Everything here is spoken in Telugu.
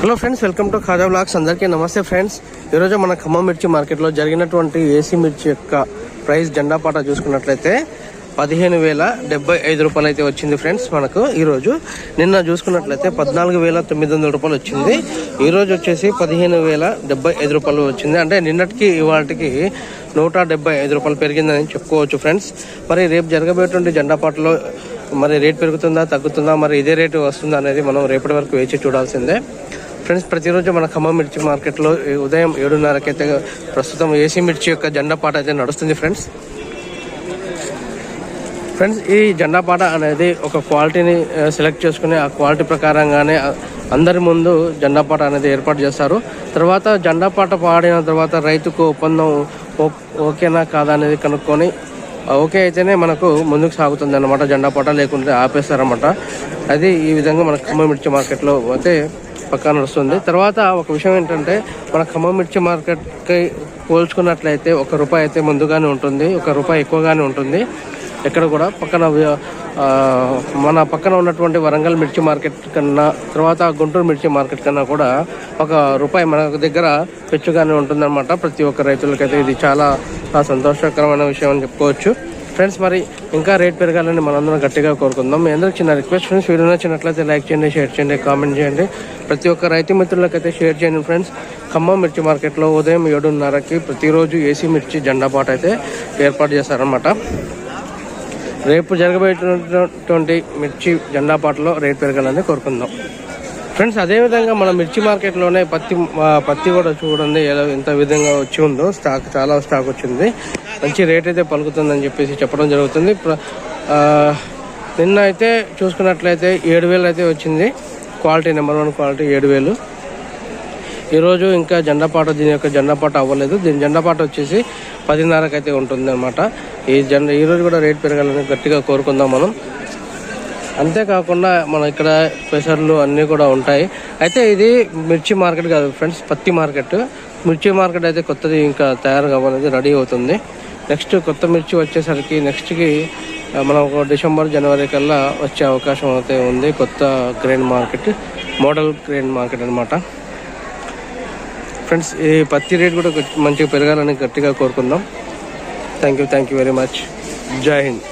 Hello friends, welcome to Khaja blogs. అందరికీ నమస్తే ఫ్రెండ్స్. ఈరోజు మన ఖమ్మం మిర్చి మార్కెట్లో జరిగినటువంటి ఏసీ మిర్చి యొక్క ప్రైస్ జెండా పాట చూసుకున్నట్లయితే 15,075 రూపాయలు అయితే వచ్చింది ఫ్రెండ్స్. మనకు ఈరోజు నిన్న చూసుకున్నట్లయితే 14,900 రూపాయలు వచ్చింది. ఈరోజు వచ్చేసి 15,075 రూపాయలు వచ్చింది. అంటే నిన్నటికి ఇవాళకి 175 రూపాయలు పెరిగిందని చెప్పుకోవచ్చు ఫ్రెండ్స్. మరి రేపు జరగబోయేటువంటి జెండా పాటలో మరి రేట్ పెరుగుతుందా తగ్గుతుందా, మరి ఇదే రేటు వస్తుందా అనేది మనం రేపటి వరకు వేచి చూడాల్సిందే ఫ్రెండ్స్. ప్రతిరోజు మన ఖమ్మం మిర్చి మార్కెట్లో ఉదయం 7:30కి అయితే ప్రస్తుతం ఏసీ మిర్చి యొక్క జెండా పాట అయితే నడుస్తుంది ఫ్రెండ్స్. ఈ జెండా పాట అనేది ఒక క్వాలిటీని సెలెక్ట్ చేసుకుని ఆ క్వాలిటీ ప్రకారంగానే అందరి ముందు జెండా పాట అనేది ఏర్పాటు చేస్తారు. తర్వాత జెండా పాట పాడిన తర్వాత రైతుకు ఒప్పందం ఓకేనా కాదా అనేది కనుక్కొని ఓకే అయితేనే మనకు ముందుకు సాగుతుంది అన్నమాట జెండా పాట, లేకుంటే ఆపేస్తారన్నమాట. అది ఈ విధంగా మన ఖమ్మం మిర్చి మార్కెట్లో అయితే పక్కా నడుస్తుంది. తర్వాత ఒక విషయం ఏంటంటే, మన ఖమ్మం మిర్చి మార్కెట్కి పోల్చుకున్నట్లయితే ₹1 అయితే ముందుగానే ఉంటుంది, ₹1 ఎక్కువగానే ఉంటుంది. ఎక్కడ కూడా మన పక్కన ఉన్నటువంటి వరంగల్ మిర్చి మార్కెట్ కన్నా, తర్వాత గుంటూరు మిర్చి మార్కెట్ కన్నా కూడా ₹1 మన దగ్గర పెచ్చుగానే ఉంటుందన్నమాట. ప్రతి ఒక్క రైతులకైతే ఇది చాలా సంతోషకరమైన విషయం అని చెప్పుకోవచ్చు ఫ్రెండ్స్. మరి ఇంకా రేట్ పెరగాలని మనందరం గట్టిగా కోరుకుందాం. మీ అందరికి చిన్న రిక్వెస్ట్ ఫ్రెండ్స్, వీడియో నచ్చినట్లయితే లైక్ చేయండి, షేర్ చేయండి, కామెంట్ చేయండి. ప్రతి ఒక్క రైతు మిత్రులకైతే షేర్ చేయండి ఫ్రెండ్స్. ఖమ్మం మిర్చి మార్కెట్లో ఉదయం 7:30కి ప్రతిరోజు ఏసీ మిర్చి జెండా పాట అయితే ఏర్పాటు చేస్తారనమాట. రేపు జరగబోయేటువంటి మిర్చి జెండా పాటలో రేట్ పెరగాలని కోరుకుందాం ఫ్రెండ్స్. అదేవిధంగా మన మిర్చి మార్కెట్లోనే పత్తి కూడా చూడండి ఎంత విధంగా వచ్చి ఉందో. చాలా స్టాక్ వచ్చింది, మంచి రేట్ అయితే పలుకుతుందని చెప్పేసి చెప్పడం జరుగుతుంది. నిన్న అయితే చూసుకున్నట్లయితే 7,000 అయితే వచ్చింది. Quality number 1 quality 7,000. ఈరోజు ఇంకా దీని యొక్క జెండా పాట అవ్వలేదు. దీని జెండా పాట వచ్చేసి 10:30కి అయితే ఉంటుంది అనమాట. ఈరోజు కూడా రేట్ పెరగాలని గట్టిగా కోరుకుందాం మనం. అంతేకాకుండా మన ఇక్కడ పెసర్లు అన్నీ కూడా ఉంటాయి. అయితే ఇది మిర్చి మార్కెట్ కాదు ఫ్రెండ్స్, పత్తి మార్కెట్. మిర్చి మార్కెట్ అయితే కొత్తది ఇంకా తయారు కావాలనేది రెడీ అవుతుంది. నెక్స్ట్ కొత్త మిర్చి వచ్చేసరికి నెక్స్ట్కి మనం డిసెంబర్ జనవరి కల్లా వచ్చే అవకాశం అయితే ఉంది. కొత్త grain market, model grain market అనమాట ఫ్రెండ్స్. ఈ పత్తి రేట్ కూడా మంచిగా పెరగాలని గట్టిగా కోరుకుందాం. Thank you very much. జై హింద్.